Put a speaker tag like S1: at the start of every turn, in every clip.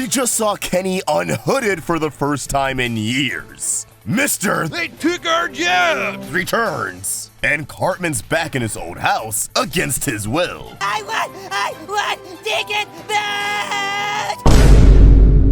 S1: we just saw Kenny unhooded for the first time in years.
S2: They took our jobs!
S1: Returns, and Cartman's back in his old house against his will.
S3: I want DikinBaus!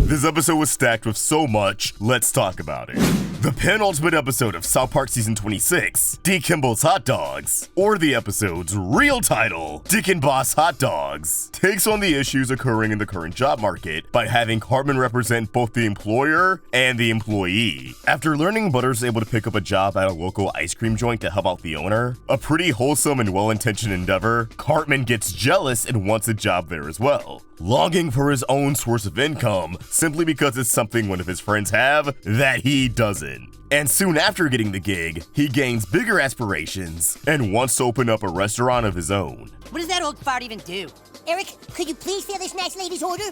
S1: This episode was stacked with so much, let's talk about it. The penultimate episode of South Park Season 26, DikinBaus Hot Dogs, or the episode's real title, DikinBaus Hot Dogs, takes on the issues occurring in the current job market by having Cartman represent both the employer and the employee. After learning Butters is able to pick up a job at a local ice cream joint to help out the owner, a pretty wholesome and well-intentioned endeavor, Cartman gets jealous and wants a job there as well, longing for his own source of income simply because it's something one of his friends have that he doesn't. And soon after getting the gig, he gains bigger aspirations and wants to open up a restaurant of his own.
S3: What does that old fart even do?
S4: Eric, could you please fill this nice lady's order?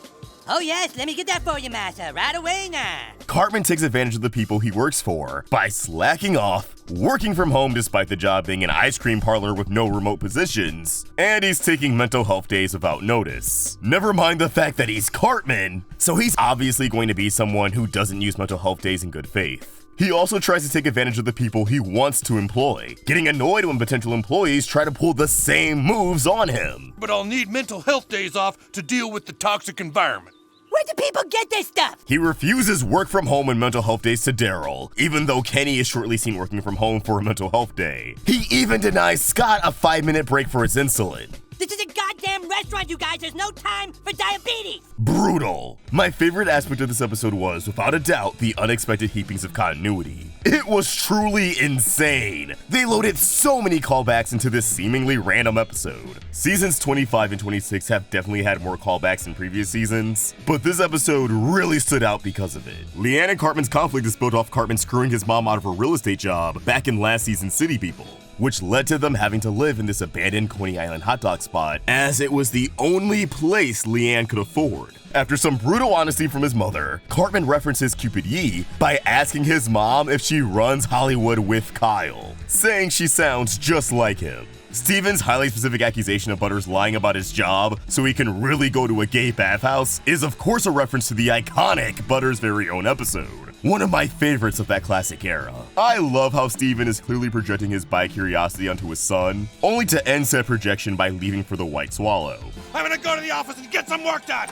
S3: Oh yes, let me get that for you, Massa, right away now.
S1: Cartman takes advantage of the people he works for by slacking off, working from home despite the job being an ice cream parlor with no remote positions, and he's taking mental health days without notice. Never mind the fact that he's Cartman, so he's obviously going to be someone who doesn't use mental health days in good faith. He also tries to take advantage of the people he wants to employ, getting annoyed when potential employees try to pull the same moves on him.
S2: But I'll need mental health days off to deal with the toxic environment.
S3: Where do people get this stuff?
S1: He refuses work from home and mental health days to Daryl, even though Kenny is shortly seen working from home for a mental health day. He even denies Scott a 5-minute break for his insulin.
S3: This is a goddamn restaurant, you guys. There's no time for diabetes.
S1: Brutal. My favorite aspect of this episode was, without a doubt, the unexpected heapings of continuity. It was truly insane. They loaded so many callbacks into this seemingly random episode. Seasons 25 and 26 have definitely had more callbacks than previous seasons, but this episode really stood out because of it. Liane and Cartman's conflict is built off Cartman screwing his mom out of her real estate job back in last season's City People, which led to them having to live in this abandoned Coney Island hot dog spot, as it was the only place Liane could afford. After some brutal honesty from his mother, Cartman references Cupid Yee by asking his mom if she runs Hollywood with Kyle, saying she sounds just like him. Steven's highly specific accusation of Butters lying about his job so he can really go to a gay bathhouse is of course a reference to the iconic Butters' very own episode, one of my favorites of that classic era. I love how Steven is clearly projecting his bi-curiosity onto his son, only to end said projection by leaving for the White Swallow.
S2: I'm gonna go to the office and get some work done!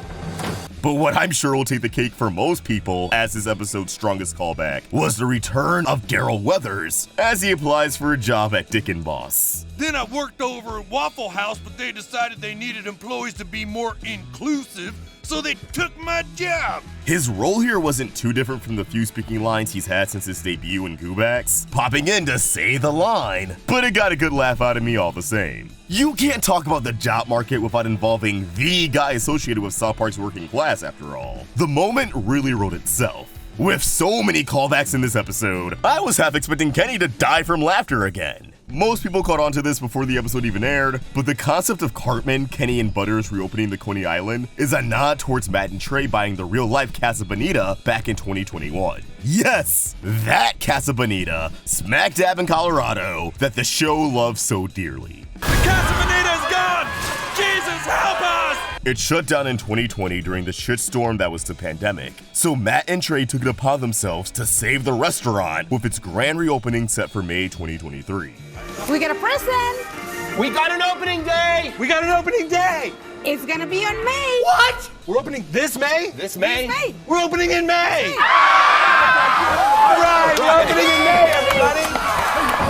S1: But what I'm sure will take the cake for most people as this episode's strongest callback was the return of Daryl Weathers as he applies for a job at DikinBaus.
S2: Then I worked over at Waffle House, but they decided they needed employees to be more inclusive, so they took my job.
S1: His role here wasn't too different from the few speaking lines he's had since his debut in Goobax, popping in to say the line, but it got a good laugh out of me all the same. You can't talk about the job market without involving the guy associated with South Park's working class, after all. The moment really wrote itself. With so many callbacks in this episode, I was half expecting Kenny to die from laughter again. Most people caught on to this before the episode even aired, but the concept of Cartman, Kenny, and Butters reopening the Coney Island is a nod towards Matt and Trey buying the real-life Casa Bonita back in 2021. Yes, that Casa Bonita, smack dab in Colorado, that the show loves so dearly.
S2: The Casa Bonita's gone! Jesus, help us!
S1: It shut down in 2020 during the shitstorm that was the pandemic, so Matt and Trey took it upon themselves to save the restaurant with its grand reopening set for May 2023.
S5: We got a present.
S6: We got an opening day!
S2: We got an opening day!
S5: It's gonna be on May.
S6: What? We're opening this May?
S5: This May.
S2: We're opening in May!
S6: All right, we're opening in May, everybody!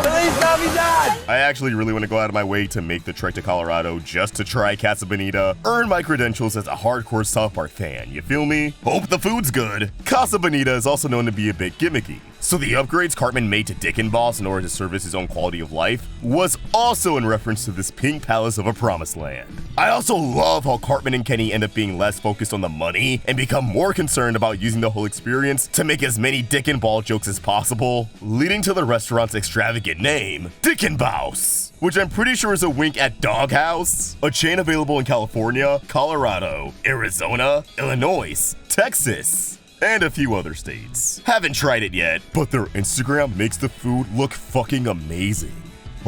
S6: Feliz Navidad!
S1: I actually really want to go out of my way to make the trek to Colorado just to try Casa Bonita, earn my credentials as a hardcore South Park fan, you feel me? Hope the food's good. Casa Bonita is also known to be a bit gimmicky, so the upgrades Cartman made to DikinBaus in order to service his own quality of life was also in reference to this pink palace of a promised land. I also love how Cartman and Kenny end up being less focused on the money and become more concerned about using the whole experience to make as many DikinBaus jokes as possible, leading to the restaurant's extravagant name, DikinBaus, which I'm pretty sure is a wink at Doghouse, a chain available in California, Colorado, Arizona, Illinois, Texas, and a few other states. Haven't tried it yet, but their Instagram makes the food look fucking amazing.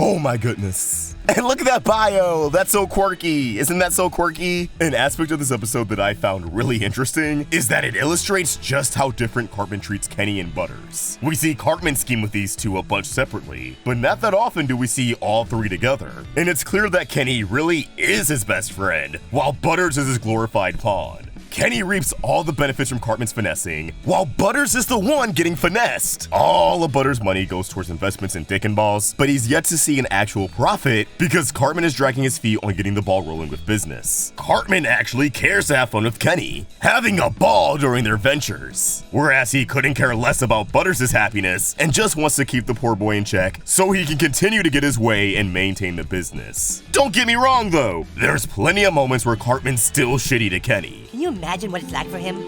S1: Oh my goodness. And look at that bio! That's so quirky! Isn't that so quirky? An aspect of this episode that I found really interesting is that it illustrates just how different Cartman treats Kenny and Butters. We see Cartman scheme with these two a bunch separately, but not that often do we see all three together. And it's clear that Kenny really is his best friend, while Butters is his glorified pawn. Kenny reaps all the benefits from Cartman's finessing, while Butters is the one getting finessed. All of Butters' money goes towards investments in DikinBaus, but he's yet to see an actual profit because Cartman is dragging his feet on getting the ball rolling with business. Cartman actually cares to have fun with Kenny, having a ball during their ventures, whereas he couldn't care less about Butters' happiness and just wants to keep the poor boy in check so he can continue to get his way and maintain the business. Don't get me wrong though, there's plenty of moments where Cartman's still shitty to Kenny.
S3: Can you imagine what it's like for him?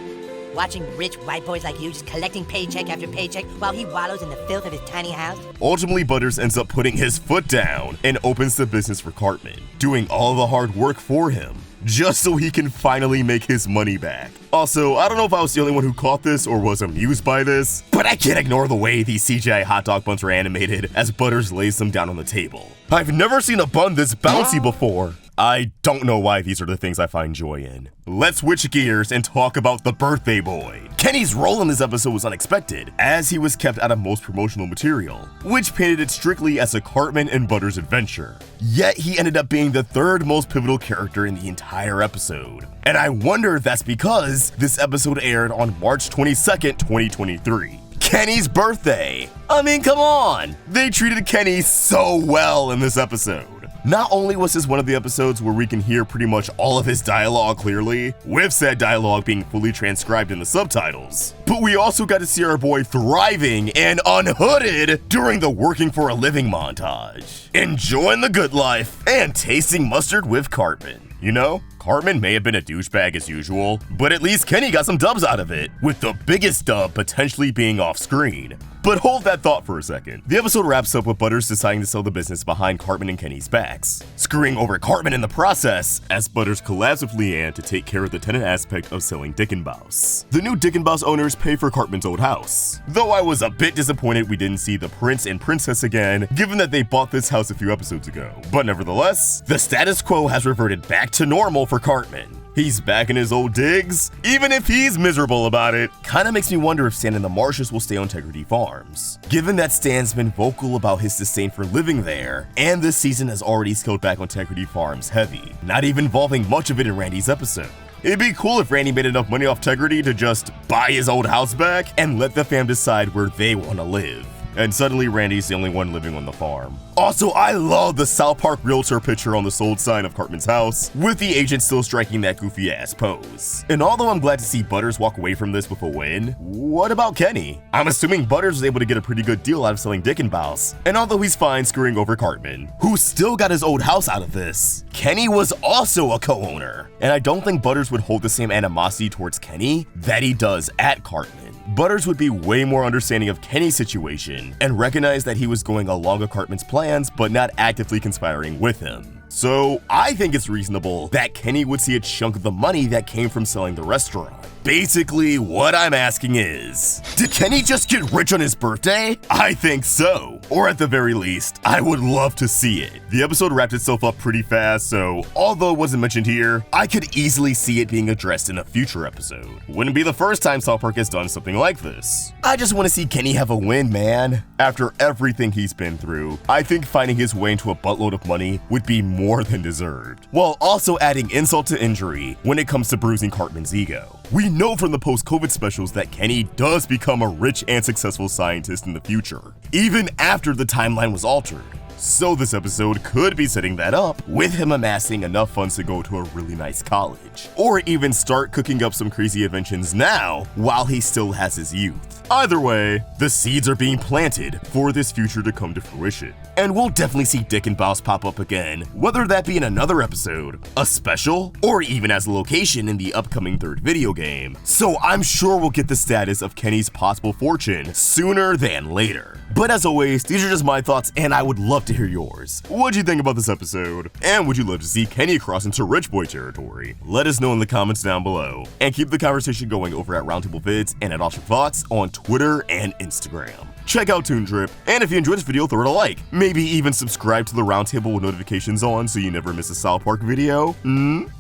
S3: Watching rich white boys like you just collecting paycheck after paycheck while he wallows in the filth of his tiny house?
S1: Ultimately, Butters ends up putting his foot down and opens the business for Cartman, doing all the hard work for him, just so he can finally make his money back. Also, I don't know if I was the only one who caught this or was amused by this, but I can't ignore the way these CGI hot dog buns are animated as Butters lays them down on the table. I've never seen a bun this bouncy before. I don't know why these are the things I find joy in. Let's switch gears and talk about the birthday boy. Kenny's role in this episode was unexpected, as he was kept out of most promotional material, which painted it strictly as a Cartman and Butters adventure. Yet he ended up being the third most pivotal character in the entire episode. And I wonder if that's because this episode aired on March 22nd, 2023. Kenny's birthday. I mean, come on! They treated Kenny so well in this episode. Not only was this one of the episodes where we can hear pretty much all of his dialogue clearly, with said dialogue being fully transcribed in the subtitles, but we also got to see our boy thriving and unhooded during the working for a living montage, enjoying the good life, and tasting mustard with Cartman. You know, Cartman may have been a douchebag as usual, but at least Kenny got some dubs out of it, with the biggest dub potentially being off screen. But hold that thought for a second. The episode wraps up with Butters deciding to sell the business behind Cartman and Kenny's backs, screwing over Cartman in the process as Butters collabs with Liane to take care of the tenant aspect of selling DikinBaus. The new DikinBaus owners pay for Cartman's old house, though I was a bit disappointed we didn't see the prince and princess again, given that they bought this house a few episodes ago. But nevertheless, the status quo has reverted back to normal for Cartman. He's back in his old digs, even if he's miserable about it. Kinda makes me wonder if Stan and the Marshes will stay on Integrity Farms, given that Stan's been vocal about his disdain for living there, and this season has already scaled back on Integrity Farms heavy, not even involving much of it in Randy's episode. It'd be cool if Randy made enough money off Integrity to just buy his old house back and let the fam decide where they want to live. And suddenly Randy's the only one living on the farm. Also, I love the South Park realtor picture on the sold sign of Cartman's house, with the agent still striking that goofy ass pose. And although I'm glad to see Butters walk away from this with a win, what about Kenny? I'm assuming Butters was able to get a pretty good deal out of selling DikinBaus, and although he's fine screwing over Cartman, who still got his old house out of this, Kenny was also a co-owner. And I don't think Butters would hold the same animosity towards Kenny that he does at Cartman. Butters would be way more understanding of Kenny's situation and recognize that he was going along with Cartman's plans but not actively conspiring with him. So I think it's reasonable that Kenny would see a chunk of the money that came from selling the restaurant. Basically, what I'm asking is, did Kenny just get rich on his birthday? I think so. Or at the very least, I would love to see it. The episode wrapped itself up pretty fast, so although it wasn't mentioned here, I could easily see it being addressed in a future episode. Wouldn't be the first time South Park has done something like this. I just want to see Kenny have a win, man. After everything he's been through, I think finding his way into a buttload of money would be more than deserved, while also adding insult to injury when it comes to bruising Cartman's ego. We know from the post-COVID specials that Kenny does become a rich and successful scientist in the future, even after the timeline was altered. So this episode could be setting that up, with him amassing enough funds to go to a really nice college, or even start cooking up some crazy inventions now while he still has his youth. Either way, the seeds are being planted for this future to come to fruition. And we'll definitely see DikinBaus pop up again, whether that be in another episode, a special, or even as a location in the upcoming third video game. So I'm sure we'll get the status of Kenny's possible fortune sooner than later. But as always, these are just my thoughts, and I would love to to hear yours. What'd you think about this episode? And would you love to see Kenny cross into Rich Boy territory? Let us know in the comments down below. And keep the conversation going over at Roundtable Vids and at Fox on Twitter and Instagram. Check out Toon Drip, and if you enjoyed this video, throw it a like. Maybe even subscribe to the Roundtable with notifications on so you never miss a South Park video.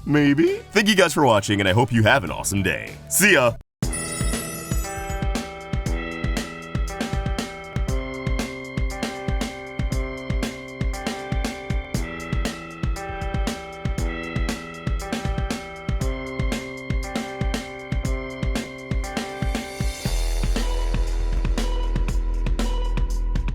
S1: Maybe? Thank you guys for watching, and I hope you have an awesome day. See ya!